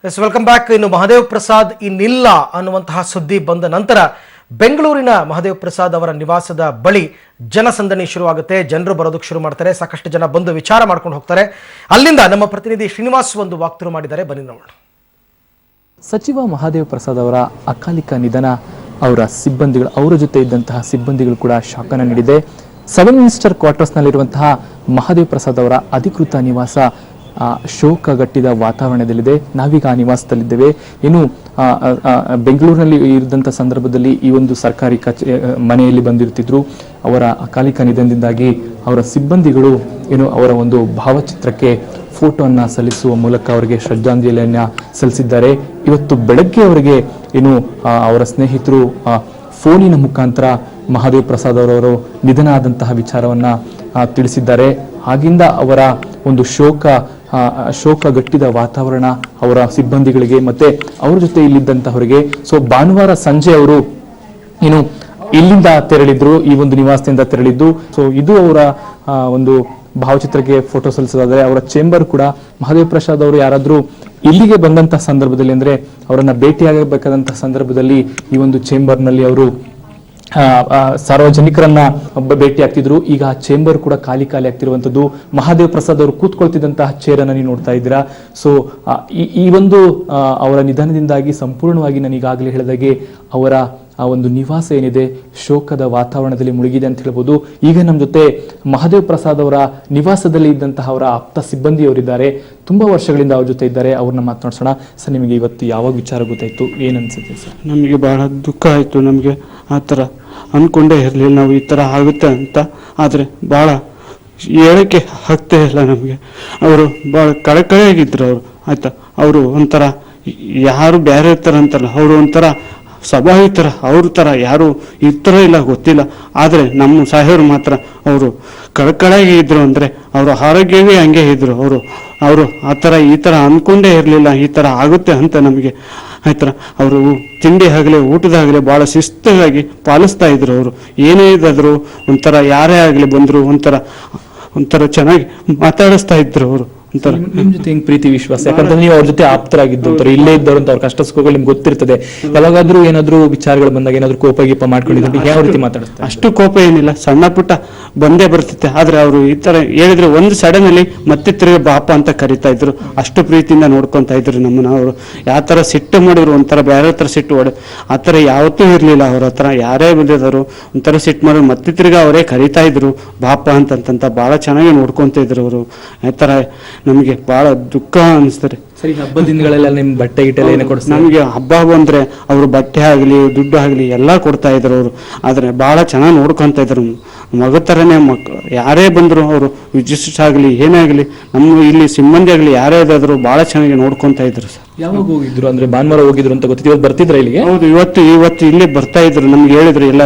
Welcome back. ಇನ್ನು ಮಹದೇವ್ ಪ್ರಸಾದ್ ಇನ್ನಿಲ್ಲ ಅನ್ನುವಂತಹ ಸುದ್ದಿ ಬಂದ ನಂತರ ಬೆಂಗಳೂರಿನ ಮಹದೇವ್ ಪ್ರಸಾದ್ ಅವರ ನಿವಾಸದ ಬಳಿ ಜನಸಂದಣಿ ಶುರುವಾಗುತ್ತೆ. ಜನರು ಬರೋದಕ್ಕೆ ಶುರು ಮಾಡ್ತಾರೆ. ಸಾಕಷ್ಟು ಜನ ಬಂದು ವಿಚಾರ ಮಾಡ್ಕೊಂಡು ಹೋಗ್ತಾರೆ. ಅಲ್ಲಿಂದ ನಮ್ಮ ಪ್ರತಿನಿಧಿ ಶ್ರೀನಿವಾಸ್ ಒಂದು ವಾಕ್ಥ್ರೂ ಮಾಡಿದ್ದಾರೆ, ಬನ್ನಿ ನೋಡೋಣ. ಸಚಿವ ಮಹದೇವ್ ಪ್ರಸಾದ್ ಅವರ ಅಕಾಲಿಕ ನಿಧನ ಅವರ ಸಿಬ್ಬಂದಿಗಳು, ಅವರ ಜೊತೆ ಇದ್ದಂತಹ ಸಿಬ್ಬಂದಿಗಳು ಕೂಡ ಶಾಕನ್ನು ನೀಡಿದೆ. 7 ಮಿನಿಸ್ಟರ್ ಕ್ವಾರ್ಟರ್ಸ್ನಲ್ಲಿರುವಂತಹ ಮಹದೇವ್ ಪ್ರಸಾದ್ ಅವರ ಅಧಿಕೃತ ನಿವಾಸ ಶೋಕಗಟ್ಟಿದ ವಾತಾವರಣದಲ್ಲಿದೆ. ನಾವೀಗ ಆ ನಿವಾಸದಲ್ಲಿದ್ದೇವೆ. ಇನ್ನು ಬೆಂಗಳೂರಿನಲ್ಲಿ ಇರಿದಂಥ ಸಂದರ್ಭದಲ್ಲಿ ಈ ಒಂದು ಸರ್ಕಾರಿ ಮನೆಯಲ್ಲಿ ಬಂದಿರ್ತಿದ್ರು. ಅವರ ಅಕಾಲಿಕ ನಿಧನದಿಂದಾಗಿ ಅವರ ಸಿಬ್ಬಂದಿಗಳು ಏನು ಅವರ ಒಂದು ಭಾವಚಿತ್ರಕ್ಕೆ ಫೋಟೋವನ್ನು ಸಲ್ಲಿಸುವ ಮೂಲಕ ಅವರಿಗೆ ಶ್ರದ್ಧಾಂಜಲಿಯನ್ನು ಸಲ್ಲಿಸಿದ್ದಾರೆ. ಇವತ್ತು ಬೆಳಗ್ಗೆ ಅವರಿಗೆ ಏನು ಅವರ ಸ್ನೇಹಿತರು ಫೋನಿನ ಮುಖಾಂತರ ಮಹದೇವ್ ಪ್ರಸಾದ್ ಅವರವರು ನಿಧನ ಆದಂತಹ ವಿಚಾರವನ್ನು ತಿಳಿಸಿದ್ದಾರೆ. ಆಗಿಂದ ಅವರ ಒಂದು ಶೋಕಗಟ್ಟಿದ ವಾತಾವರಣ ಅವರ ಸಿಬ್ಬಂದಿಗಳಿಗೆ ಮತ್ತೆ ಅವರ ಜೊತೆ ಇಲ್ಲಿದ್ದಂತಹವರಿಗೆ. ಸೊ ಭಾನುವಾರ ಸಂಜೆ ಅವರು ಏನು ಇಲ್ಲಿಂದ ತೆರಳಿದ್ರು, ಈ ಒಂದು ನಿವಾಸದಿಂದ ತೆರಳಿದ್ದು. ಸೊ ಇದು ಅವರ ಒಂದು ಭಾವಚಿತ್ರಕ್ಕೆ ಫೋಟೋ ಸಲ್ಲಿಸೋದಾದ್ರೆ ಅವರ ಚೇಂಬರ್ ಕೂಡ ಮಹದೇವ್ ಪ್ರಸಾದ್ ಅವರು ಯಾರಾದ್ರೂ ಇಲ್ಲಿಗೆ ಬಂದಂತಹ ಸಂದರ್ಭದಲ್ಲಿ ಅಂದ್ರೆ ಅವರನ್ನ ಭೇಟಿಯಾಗಬೇಕಾದಂತಹ ಸಂದರ್ಭದಲ್ಲಿ ಈ ಒಂದು ಚೇಂಬರ್ನಲ್ಲಿ ಅವರು ಸಾರ್ವಜನಿಕರನ್ನ ಭೇಟಿ ಆಗ್ತಿದ್ರು. ಈಗ ಆ ಚೇಂಬರ್ ಕೂಡ ಖಾಲಿ ಆಗ್ತಿರುವಂತದ್ದು. ಮಹದೇವ್ ಪ್ರಸಾದ್ ಅವರು ಕೂತ್ಕೊಳ್ತಿದ್ದಂತಹ ಚೇರ್ ಅನ್ನ ನೀವು ನೋಡ್ತಾ ಇದ್ದೀರಾ. ಸೊ ಈ ಒಂದು ಅವರ ನಿಧನದಿಂದಾಗಿ ಸಂಪೂರ್ಣವಾಗಿ ನಾನು ಈಗಾಗಲೇ ಹೇಳಿದಾಗೆ ಅವರ ಆ ಒಂದು ನಿವಾಸ ಏನಿದೆ ಶೋಕದ ವಾತಾವರಣದಲ್ಲಿ ಮುಳುಗಿದೆ ಅಂತ ಹೇಳ್ಬೋದು. ಈಗ ನಮ್ಮ ಜೊತೆ ಮಹದೇವ್ ಪ್ರಸಾದ್ ಅವರ ನಿವಾಸದಲ್ಲಿ ಇದ್ದಂತಹ ಅವರ ಆಪ್ತ ಸಿಬ್ಬಂದಿಯವರಿದ್ದಾರೆ, ತುಂಬಾ ವರ್ಷಗಳಿಂದ ಅವ್ರ ಜೊತೆ ಇದ್ದಾರೆ. ಅವ್ರನ್ನ ಮಾತನಾಡ್ಸೋಣ. ಸರ್, ನಿಮಗೆ ಇವತ್ತು ಯಾವಾಗ ವಿಚಾರ ಗೊತ್ತಾಯ್ತು, ಏನ್ ಅನ್ಸುತ್ತೆ ಸರ್? ನಮಗೆ ಬಹಳ ದುಃಖ ಆಯ್ತು. ನಮಗೆ ಆ ಥರ ಅನ್ಕೊಂಡೇ ಇರಲಿಲ್ಲ ನಾವು ಈ ಥರ ಆಗುತ್ತೆ ಅಂತ. ಆದರೆ ಭಾಳ ಹೇಳಕ್ಕೆ ಆಗ್ತೇ ಇಲ್ಲ ನಮಗೆ. ಅವರು ಭಾಳ ಕಳಕಳಿಯಾಗಿದ್ರು ಅವರು, ಆಯ್ತಾ. ಅವರು ಒಂಥರ ಯಾರು ಬೇರೆ ಥರ ಅಂತಲ್ಲ, ಅವರು ಒಂಥರ ಸ್ವಾಭಾವಿಕ ಥರ, ಅವ್ರ ಥರ ಯಾರು ಈ ಥರ ಇಲ್ಲ ಗೊತ್ತಿಲ್ಲ. ಆದರೆ ನಮ್ಮ ಸಾಹೇಬರು ಮಾತ್ರ ಅವರು ಕಳಕಳಾಗಿ ಇದ್ರು. ಅಂದರೆ ಅವರ ಆರೋಗ್ಯವೇ ಹಂಗೆ ಇದ್ರು. ಅವರು ಆ ಥರ ಈ ಥರ ಅಂದ್ಕೊಂಡೇ ಇರಲಿಲ್ಲ ಈ ಥರ ಆಗುತ್ತೆ ಅಂತ ನಮಗೆ. ಆಯ್ತರ ಅವರು ತಿಂಡಿ ಆಗಲಿ ಊಟದಾಗಲಿ ಭಾಳ ಶಿಸ್ತಾಗಿ ಪಾಲಿಸ್ತಾ ಇದ್ರು. ಅವರು ಏನೇ ಇದಾದ್ರು ಒಂಥರ ಯಾರೇ ಆಗಲಿ ಬಂದರು ಒಂಥರ ಚೆನ್ನಾಗಿ ಮಾತಾಡಿಸ್ತಾ ಇದ್ರು. ಅವರು ಒಂಥರ ನಿಮ್ ಜೊತೆ ಹೆಂಗ್ ಪ್ರೀತಿ ವಿಶ್ವಾಸ, ಯಾಕಂದ್ರೆ ನೀವು ಅವ್ರ ಜೊತೆ ಆಪ್ತರಾಗಿದ್ದು, ಇಲ್ಲೇ ಇದ್ದವ್ರು ಅಂತ ಅವ್ರ ಕಷ್ಟ ಸುಖಗಳು ನಿಮ್ಗೆ ಗೊತ್ತಿರ್ತದೆ. ಯಾವಾಗಾದ್ರೂ ಏನಾದ್ರು ವಿಚಾರಗಳು ಬಂದಾಗ ಏನಾದ್ರು ಕೋಪ ಗೀಪ ಮಾಡ್ಕೊಂಡಿದ್ರೆ ಯಾವ ರೀತಿ ಮಾತಾಡ್ತಾರೆ? ಅಷ್ಟು ಕೋಪ ಏನಿಲ್ಲ, ಸಣ್ಣ ಪುಟ್ಟ ಬಂದೇ ಬರ್ತಿತ್ತೆ. ಆದ್ರೆ ಅವರು ಈ ತರ ಹೇಳಿದ್ರೆ ಒಂದು ಸಡನ್ ಅಲ್ಲಿ ಮತ್ತೆ ತಿರುಗಿ ಬಾಪ ಅಂತ ಕರಿತಾ ಇದ್ರು. ಅಷ್ಟು ಪ್ರೀತಿಯಿಂದ ನೋಡ್ಕೊಂತ ಇದ್ರು ನಮ್ಮನ್ನ. ಅವರು ಯಾವ ತರ ಸಿಟ್ಟು ಮಾಡಿದ್ರು, ಒಂಥರ ಬೇರೆ ತರ ಸಿಟ್ಟು ಹೊಡೆ ಆ ತರ ಯಾವತ್ತೂ ಇರ್ಲಿಲ್ಲ ಅವ್ರ ಹತ್ರ. ಯಾರೇ ಬಂದಿದ್ರು ಒಂಥರ ಸಿಟ್ಟು ಮಾಡಿದ್ರು ಮತ್ತೆ ತಿರ್ಗಿ ಅವರೇ ಕರಿತಾ ಇದ್ರು ಬಾಪ ಅಂತಂತ. ಬಹಳ ಚೆನ್ನಾಗಿ ನೋಡ್ಕೊಂತ ಇದ್ರು ಅವರು. ಆ ತರ ನಮಗೆ ಬಹಳ ದುಃಖ ಅನಿಸ್ತಾರೆ. ಸರಿ, ಹಬ್ಬದ ದಿನಗಳೆಲ್ಲ ನಿಮ್ ಬಟ್ಟೆ ಗಿಟ್ಟೆಲ್ಲ ಏನೇ ಕೊಡ್ತಾರೆ? ನಮಗೆ ಹಬ್ಬ ಬಂದ್ರೆ ಅವರು ಬಟ್ಟೆ ಆಗಲಿ ದುಡ್ಡು ಆಗಲಿ ಎಲ್ಲ ಕೊಡ್ತಾ ಇದ್ರು ಅವರು. ಆದ್ರೆ ಬಹಳ ಚೆನ್ನಾಗಿ ನೋಡ್ಕೊಂತ ಇದ್ರು. ಮಗ ಥರನೇ ಯಾರೇ ಬಂದ್ರು ಅವರು, ವಿಜಿಸ್ಟ್ ಆಗಲಿ ಏನೇ ಆಗಲಿ, ನಮ್ಮ ಇಲ್ಲಿ ಸಿಬ್ಬಂದಿ ಆಗಲಿ ಯಾರೇ ಇದಾದ್ರು ಬಹಳ ಚೆನ್ನಾಗಿ ನೋಡ್ಕೊಂತ ಇದ್ರು ಸರ್. ಯಾವಾಗ ಹೋಗಿದ್ರು ಅಂದ್ರೆ ಭಾನುವಾರ ಹೋಗಿದ್ರು ಅಂತ ಗೊತ್ತಿತ್ತು. ಇವತ್ತು ಬರ್ತಿದ್ರ ಇಲ್ಲಿಗೆ? ಹೌದು, ಇವತ್ತು ಇಲ್ಲೇ ಬರ್ತಾ ಇದ್ರು. ನಮ್ಗೆ ಹೇಳಿದ್ರು ಎಲ್ಲ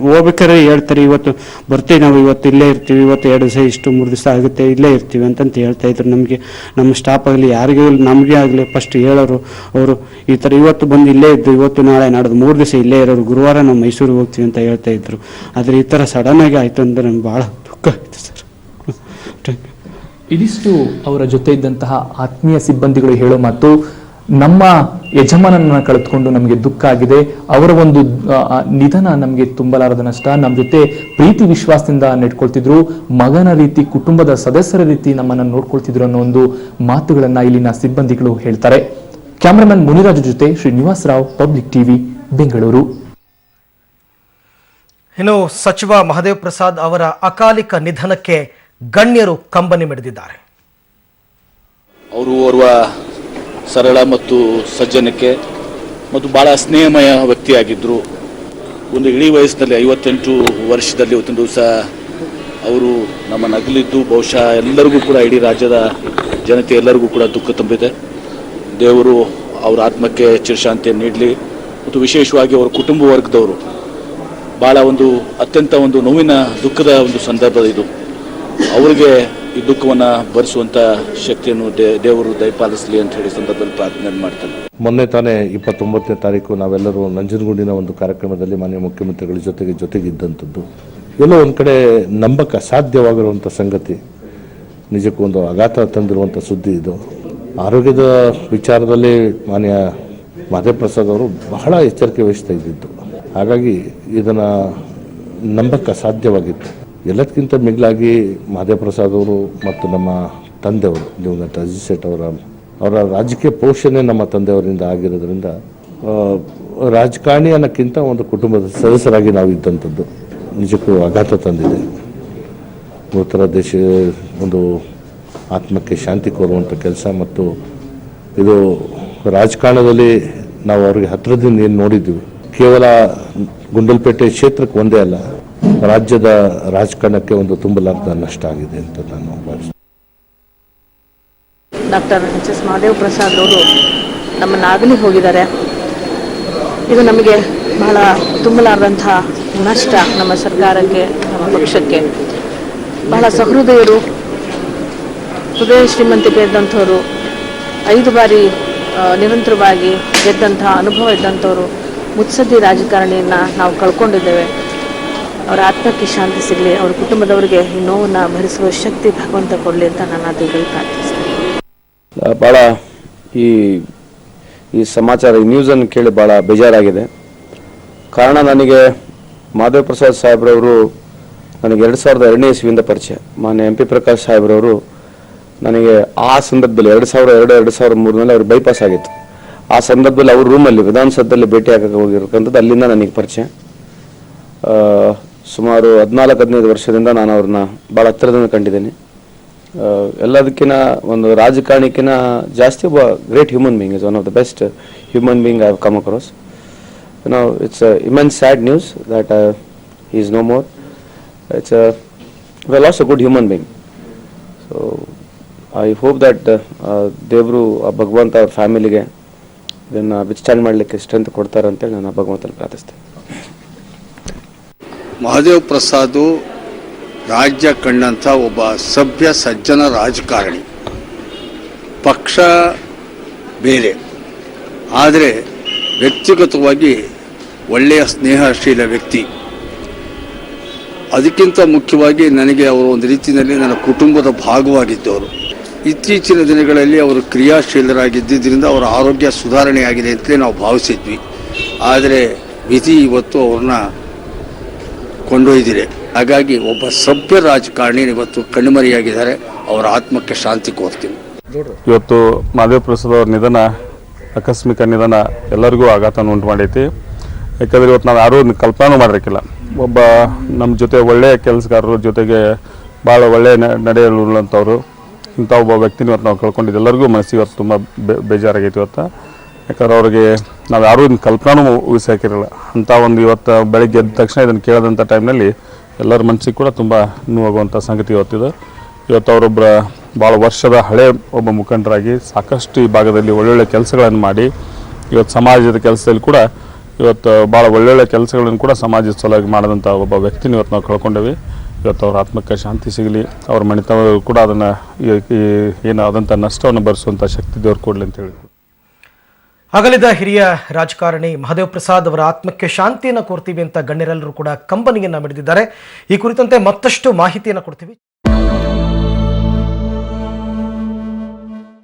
ಹೋಗ್ಬೇಕಾದ್ರೆ ಹೇಳ್ತಾರೆ, ಇವತ್ತು ಬರ್ತೀವಿ ನಾವು, ಇವತ್ತು ಇಲ್ಲೇ ಇರ್ತೀವಿ, ಇವತ್ತು 2 ದಿವಸ ಇಷ್ಟು 3 ದಿವಸ ಆಗುತ್ತೆ ಇಲ್ಲೇ ಇರ್ತೀವಿ ಅಂತಂತ ಹೇಳ್ತಾ ಇದ್ರು. ನಮಗೆ ನಮ್ಮ ಸ್ಟಾಫ್ ಆಗಲಿ ಯಾರಿಗೂ ನಮಗೆ ಆಗಲಿ ಫಸ್ಟ್ ಹೇಳೋರು ಅವರು. ಈ ಥರ ಇವತ್ತು ಬಂದು ಇಲ್ಲೇ ಇದ್ದು ಇವತ್ತು ನಾಳೆ ನಾಡ್ದು 3 ದಿವಸ ಇಲ್ಲೇ ಇರೋರು, ಗುರುವಾರ ನಾವು ಮೈಸೂರಿಗೆ ಹೋಗ್ತೀವಿ ಅಂತ ಹೇಳ್ತಾ ಇದ್ರು. ಆದರೆ ಈ ಥರ ಸಡನ್ ಆಗಿ ಆಯ್ತು ಅಂದ್ರೆ ನಮ್ಗೆ ಭಾಳ ದುಃಖ ಆಯ್ತು ಸರ್. ಇದಿಷ್ಟು ಅವರ ಜೊತೆ ಇದ್ದಂತಹ ಆತ್ಮೀಯ ಸಿಬ್ಬಂದಿಗಳು ಹೇಳೋ ಮಾತು. ನಮ್ಮ ಯಜಮಾನನ್ನ ಕಳೆದುಕೊಂಡು ನಮಗೆ ದುಃಖ ಆಗಿದೆ. ಅವರ ಒಂದು ನಿಧನ ನಮಗೆ ತುಂಬಲಾರದ ನಷ್ಟ. ನಮ್ಮ ಜೊತೆ ಪ್ರೀತಿ ವಿಶ್ವಾಸದಿಂದ ನೆಟ್ಕೊಳ್ತಿದ್ರು, ಮಗನ ರೀತಿ ಕುಟುಂಬದ ಸದಸ್ಯರ ರೀತಿ ನಮ್ಮನ್ನ ನೋಡ್ಕೊಳ್ತಿದ್ರು ಅನ್ನೋ ಒಂದು ಮಾತುಗಳನ್ನ ಇಲ್ಲಿನ ಸಿಬ್ಬಂದಿಗಳು ಹೇಳ್ತಾರೆ. ಕ್ಯಾಮರಾಮನ್ ಮುನಿರಾಜು ಜೊತೆ ಶ್ರೀನಿವಾಸ್ ರಾವ್, ಪಬ್ಲಿಕ್ ಟಿವಿ, ಬೆಂಗಳೂರು. ಇನ್ನು ಸಚಿವ ಮಹದೇವ್ ಪ್ರಸಾದ್ ಅವರ ಅಕಾಲಿಕ ನಿಧನಕ್ಕೆ ಗಣ್ಯರು ಕಂಬನಿ ಮಿಡಿದಿದ್ದಾರೆ. ಅವರು ಓರ್ವ ಸರಳ ಮತ್ತು ಸಜ್ಜನಿಕೆ ಮತ್ತು ಭಾಳ ಸ್ನೇಹಮಯ ವ್ಯಕ್ತಿಯಾಗಿದ್ದರು. ಒಂದು ಇಡೀ ವಯಸ್ಸಿನಲ್ಲಿ 58 ವರ್ಷದಲ್ಲಿ ಇವತ್ತಿನ ದಿವಸ ಅವರು ನಮ್ಮನ್ನು ಅಗಲಿದ್ದು ಬಹುಶಃ ಎಲ್ಲರಿಗೂ ಕೂಡ, ಇಡೀ ರಾಜ್ಯದ ಜನತೆ ಎಲ್ಲರಿಗೂ ಕೂಡ ದುಃಖ ತುಂಬಿದೆ. ದೇವರು ಅವರ ಆತ್ಮಕ್ಕೆ ಚಿರಶಾಂತಿಯನ್ನು ನೀಡಲಿ. ಮತ್ತು ವಿಶೇಷವಾಗಿ ಅವರ ಕುಟುಂಬ ವರ್ಗದವರು ಭಾಳ ಅತ್ಯಂತ ನೋವಿನ ದುಃಖದ ಸಂದರ್ಭ ಇದು. ಅವರಿಗೆ ಈ ದುಃಖವನ್ನು ಭರಿಸುವಂಥ ಶಕ್ತಿಯನ್ನು ದೇವರು ದಯಪಾಲಿಸಲಿ ಅಂತ ಹೇಳಿ ಸಂದರ್ಭದಲ್ಲಿ ಪ್ರಾರ್ಥನೆ ಮಾಡ್ತಾರೆ. ಮೊನ್ನೆ ತಾನೇ 29ನೇ ತಾರೀಕು ನಾವೆಲ್ಲರೂ ನಂಜನಗೂಡಿನ ಒಂದು ಕಾರ್ಯಕ್ರಮದಲ್ಲಿ ಮಾನ್ಯ ಮುಖ್ಯಮಂತ್ರಿಗಳ ಜೊತೆಗಿದ್ದಂಥದ್ದು. ಎಲ್ಲೋ ಒಂದು ಕಡೆ ನಂಬಕ್ಕೆ ಅಸಾಧ್ಯವಾಗಿರುವಂಥ ಸಂಗತಿ, ನಿಜಕ್ಕೂ ಒಂದು ಆಘಾತ ತಂದಿರುವಂಥ ಸುದ್ದಿ ಇದು. ಆರೋಗ್ಯದ ವಿಚಾರದಲ್ಲಿ ಮಾನ್ಯ ಮಹದೇವ್ ಪ್ರಸಾದ್ ಅವರು ಬಹಳ ಎಚ್ಚರಿಕೆ ವಹಿಸ್ತಾ ಇದ್ದಿದ್ದು. ಹಾಗಾಗಿ ಇದನ್ನು ನಂಬಕ್ಕೆ ಅಸಾಧ್ಯವಾಗಿತ್ತು. ಎಲ್ಲದಕ್ಕಿಂತ ಮಿಗಿಲಾಗಿ ಮಹದೇವ್ ಪ್ರಸಾದ್ ಅವರು ಮತ್ತು ನಮ್ಮ ತಂದೆಯವರು ದಿವಂಗತ ಅಜಿತ್ ಸೇಠ್ ಅವರ ರಾಜಕೀಯ ಪೋಷಣೆ ನಮ್ಮ ತಂದೆಯವರಿಂದ ಆಗಿರೋದ್ರಿಂದ ರಾಜಕಾರಣಿ ಅನ್ನೋಕ್ಕಿಂತ ಒಂದು ಕುಟುಂಬದ ಸದಸ್ಯರಾಗಿ ನಾವು ಇದ್ದಂಥದ್ದು ನಿಜಕ್ಕೂ ಆಘಾತ ತಂದಿದೆ. ಉತ್ತರ ದೇಶ ಒಂದು ಆತ್ಮಕ್ಕೆ ಶಾಂತಿ ಕೋರುವಂಥ ಕೆಲಸ, ಮತ್ತು ಇದು ರಾಜಕಾರಣದಲ್ಲಿ ನಾವು ಅವ್ರಿಗೆ ಹತ್ತಿರದಿಂದ ಏನು ನೋಡಿದ್ದೀವಿ, ಕೇವಲ ಗುಂಡಲಪೇಟೆ ಕ್ಷೇತ್ರಕ್ಕೆ ಒಂದೇ ಅಲ್ಲ, ರಾಜ್ಯದ ರಾಜಕಾರಣಕ್ಕೆ ಒಂದು ತುಂಬಲಾರದ ನಷ್ಟ ಆಗಿದೆ ಅಂತ ನಾನು ಭಾವಿಸ್ತೀನಿ. Doctor H S Mahadev Prasad ಅವರು ನಮ್ಮನ್ನು ಆಗಲಿ ಹೋಗಿದ್ದಾರೆ. ಇದು ನಮಗೆ ಬಹಳ ತುಂಬಲಾರದಂಥ ನಷ್ಟ, ನಮ್ಮ ಸರ್ಕಾರಕ್ಕೆ, ನಮ್ಮ ಪಕ್ಷಕ್ಕೆ. ಬಹಳ ಸಹೃದಯರು, ಹೃದಯ ಶ್ರೀಮಂತಿಕೆ ಇದ್ದಂಥವರು, 5 ಬಾರಿ ನಿರಂತರವಾಗಿ ಗೆದ್ದಂಥ ಅನುಭವ ಇದ್ದಂಥವರು, ಮುತ್ಸದ್ದಿ ರಾಜಕಾರಣಿಯನ್ನು ನಾವು ಕಳ್ಕೊಂಡಿದ್ದೇವೆ. ಅವರ ಆತ್ಮಕ್ಕೆ ಶಾಂತಿ ಸಿಗಲಿ, ಅವರ ಕುಟುಂಬದವರಿಗೆ ಈ ನೋವನ್ನು ಭರಿಸುವ ಶಕ್ತಿ ಭಗವಂತ ಕೊಡಲಿ ಅಂತ ನಾನು ಆ ದೇವರಲ್ಲಿ ಪ್ರಾರ್ಥಿಸ್ತೇನೆ. ಭಾಳ ಈ ಸಮಾಚಾರ, ಈ ನ್ಯೂಸನ್ನು ಕೇಳಿ ಭಾಳ ಬೇಜಾರಾಗಿದೆ. ಕಾರಣ, ನನಗೆ ಮಹದೇವ್ ಪ್ರಸಾದ್ ಸಾಹೇಬ್ರವರು ನನಗೆ 2002ನೇ ಇಸ್ವಿಯಿಂದ ಪರಿಚಯ. ಮಾನ್ಯ MP ಪ್ರಕಾಶ್ ಸಾಹೇಬ್ರವರು ನನಗೆ ಆ ಸಂದರ್ಭದಲ್ಲಿ 2002-2003ನಲ್ಲಿ ಅವ್ರಿಗೆ ಬೈಪಾಸ್ ಆಗಿತ್ತು. ಆ ಸಂದರ್ಭದಲ್ಲಿ ಅವ್ರ ರೂಮಲ್ಲಿ ವಿಧಾನಸೌಧದಲ್ಲಿ ಭೇಟಿ ಆಗಕ್ಕೆ ಹೋಗಿರ್ತಕ್ಕಂಥದ್ದು, ಅಲ್ಲಿಂದ ನನಗೆ ಪರಿಚಯ. ಸುಮಾರು 14-15 ವರ್ಷದಿಂದ ನಾನು ಅವ್ರನ್ನ ಭಾಳ ಹತ್ತಿರದಿಂದ ಕಂಡಿದ್ದೀನಿ. ಎಲ್ಲದಕ್ಕಿಂತ ಒಂದು ರಾಜಕಾರಣಿಕಿನ ಜಾಸ್ತಿ ಒಬ್ಬ great human being, is one of the best human being I have come across. It's immense sad news that he is no more. We lost a good human being. So I hope that ದೇವರು ಭಗವಂತ ಅವ್ರ ಫ್ಯಾಮಿಲಿಗೆ ಇದನ್ನು ವಿಚಾರಣೆ ಮಾಡಲಿಕ್ಕೆ strength ಕೊಡ್ತಾರೆ ಅಂತೇಳಿ ನಾನು ಭಗವಂತನ ಪ್ರಾರ್ಥಿಸ್ತೇನೆ. ಮಹದೇವ್ ಪ್ರಸಾದ್ ರಾಜ್ಯ ಕಂಡಂಥ ಒಬ್ಬ ಸಭ್ಯ ಸಜ್ಜನ ರಾಜಕಾರಣಿ. ಪಕ್ಷ ಬೇರೆ, ಆದರೆ ವ್ಯಕ್ತಿಗತವಾಗಿ ಒಳ್ಳೆಯ ಸ್ನೇಹಶೀಲ ವ್ಯಕ್ತಿ. ಅದಕ್ಕಿಂತ ಮುಖ್ಯವಾಗಿ ನನಗೆ ಅವರು ಒಂದು ರೀತಿಯಲ್ಲಿ ನನ್ನ ಕುಟುಂಬದ ಭಾಗವಾಗಿದ್ದವರು. ಇತ್ತೀಚಿನ ದಿನಗಳಲ್ಲಿ ಅವರು ಕ್ರಿಯಾಶೀಲರಾಗಿದ್ದರಿಂದ ಅವರ ಆರೋಗ್ಯ ಸುಧಾರಣೆಯಾಗಿದೆ ಅಂತಲೇ ನಾವು ಭಾವಿಸಿದ್ವಿ. ಆದರೆ ವಿಧಿ ಇವತ್ತು ಅವ್ರನ್ನ ಕೊಂಡೊಯ್ದಿದೆ. ಹಾಗಾಗಿ ಒಬ್ಬ ಸಭ್ಯ ರಾಜಕಾರಣಿ ಇವತ್ತು ಕಣ್ಮರೆಯಾಗಿದ್ದಾರೆ. ಅವರ ಆತ್ಮಕ್ಕೆ ಶಾಂತಿ ಕೋರ್ತೀನಿ. ಇವತ್ತು ಮಹದೇವ್ ಪ್ರಸಾದ್ ಅವ್ರ ನಿಧನ, ಆಕಸ್ಮಿಕ ನಿಧನ ಎಲ್ಲರಿಗೂ ಆಘಾತನ ಉಂಟು ಮಾಡೈತಿ. ಯಾಕಂದರೆ ಇವತ್ತು ನಾವು ಯಾರೂ ಕಲ್ಪನೆ ಮಾಡಿರಕ್ಕಿಲ್ಲ. ಒಬ್ಬ ನಮ್ಮ ಜೊತೆ ಒಳ್ಳೆಯ ಕೆಲಸಗಾರರ ಜೊತೆಗೆ ಭಾಳ ಒಳ್ಳೆಯ ನಡೆಯಲುಳ್ಳಂಥವ್ರು, ಇಂಥ ಒಬ್ಬ ವ್ಯಕ್ತಿನ ಇವತ್ತು ನಾವು ಕಳ್ಕೊಂಡಿದ್ದು ಎಲ್ಲರಿಗೂ ಮನಸ್ಸಿಗೆ ಇವತ್ತು ತುಂಬ ಬೇಜಾರಾಗೈತಿ ಇವತ್ತು. ಯಾಕಂದ್ರೆ ಅವ್ರಿಗೆ ನಾವು ಯಾರೂ ಇನ್ನು ಕಲ್ಪನೂ ಊಹಿಸಾಕಿರಲ್ಲ. ಅಂಥ ಒಂದು ಇವತ್ತು ಬೆಳಗ್ಗೆ ಎದ್ದ ತಕ್ಷಣ ಇದನ್ನು ಕೇಳಿದಂಥ ಟೈಮ್ನಲ್ಲಿ ಎಲ್ಲರ ಮನಸ್ಸಿಗೆ ಕೂಡ ತುಂಬ ನೋವಾಗುವಂಥ ಸಂಗತಿ ಇವತ್ತಿದೆ. ಇವತ್ತು ಅವರೊಬ್ಬರ ಭಾಳ ವರ್ಷದ ಹಳೆ ಒಬ್ಬ ಮುಖಂಡರಾಗಿ ಸಾಕಷ್ಟು ಈ ಭಾಗದಲ್ಲಿ ಒಳ್ಳೊಳ್ಳೆ ಕೆಲಸಗಳನ್ನು ಮಾಡಿ ಇವತ್ತು ಸಮಾಜದ ಕೆಲಸದಲ್ಲಿ ಕೂಡ ಇವತ್ತು ಭಾಳ ಒಳ್ಳೊಳ್ಳೆ ಕೆಲಸಗಳನ್ನು ಕೂಡ ಸಮಾಜದ ಸಲುವಾಗಿ ಮಾಡಿದಂಥ ಒಬ್ಬ ವ್ಯಕ್ತಿನ ಇವತ್ತು ನಾವು ಕಳ್ಕೊಂಡೇವಿ. ಇವತ್ತು ಅವ್ರ ಆತ್ಮಕ್ಕೆ ಶಾಂತಿ ಸಿಗಲಿ, ಅವ್ರ ಮನೆತನವರು ಕೂಡ ಅದನ್ನು ಏನಾದಂಥ ನಷ್ಟವನ್ನು ಭರಿಸುವಂಥ ಶಕ್ತಿ ದೇವ್ರು ಕೊಡಲಿ ಅಂತ ಹೇಳಿ. ಅಗಲಿದ ಹಿರಿಯ ರಾಜಕಾರಣಿ ಮಹದೇವ್ ಪ್ರಸಾದ್ ಅವರ ಆತ್ಮಕ್ಕೆ ಶಾಂತಿಯನ್ನು ಕೋರ್ತೀವಿ ಅಂತ ಗಣ್ಯರೆಲ್ಲರೂ ಕೂಡ ಕಂಬನಿಯನ್ನ ಮಿಡಿದಿದ್ದಾರೆ. ಈ ಕುರಿತಂತೆ ಮತ್ತಷ್ಟು ಮಾಹಿತಿಯನ್ನು ಕೊಡ್ತೀವಿ.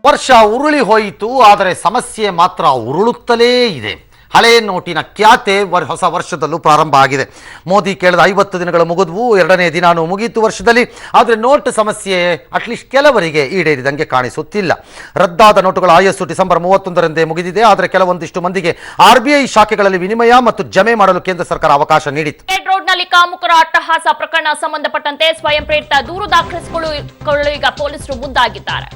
ವರ್ಷ ಉರುಳಿ ಹೋಯಿತು, ಆದರೆ ಸಮಸ್ಯೆ ಮಾತ್ರ ಉರುಳುತ್ತಲೇ ಇದೆ. ಹಳೆ ನೋಟಿನ ಖ್ಯಾತೆ ಹೊಸ ವರ್ಷದಲ್ಲೂ ಪ್ರಾರಂಭ ಆಗಿದೆ. ಮೋದಿ ಕೇಳಿದ 50 ದಿನಗಳು ಮುಗಿದ್ವು, 2ನೇ ದಿನಾನು ಮುಗೀತು ವರ್ಷದಲ್ಲಿ. ಆದರೆ ನೋಟ್ ಸಮಸ್ಯೆ ಅಟ್ಲೀಸ್ಟ್ ಕೆಲವರಿಗೆ ಈಡೇರಿದಂಗೆ ಕಾಣಿಸುತ್ತಿಲ್ಲ. ರದ್ದಾದ ನೋಟುಗಳ ಆಯಸ್ಸು ಡಿಸೆಂಬರ್ 31ರಂದೇ ಮುಗಿದಿದೆ. ಆದರೆ ಕೆಲವೊಂದಿಷ್ಟು ಮಂದಿಗೆ RBI ಶಾಖೆಗಳಲ್ಲಿ ವಿನಿಮಯ ಮತ್ತು ಜಮೆ ಮಾಡಲು ಕೇಂದ್ರ ಸರ್ಕಾರ ಅವಕಾಶ ನೀಡಿತ್ತು. ರೋಡ್ನಲ್ಲಿ ಕಾಮುಕರ ಅಟ್ಟಹಾಸ ಪ್ರಕರಣ ಸಂಬಂಧಪಟ್ಟಂತೆ ಸ್ವಯಂ ಪ್ರೇರಿತ ದೂರು ದಾಖಲಿಸಿಕೊಳ್ಳಲು ಈಗ ಪೊಲೀಸರು ಮುಂದಾಗಿದ್ದಾರೆ.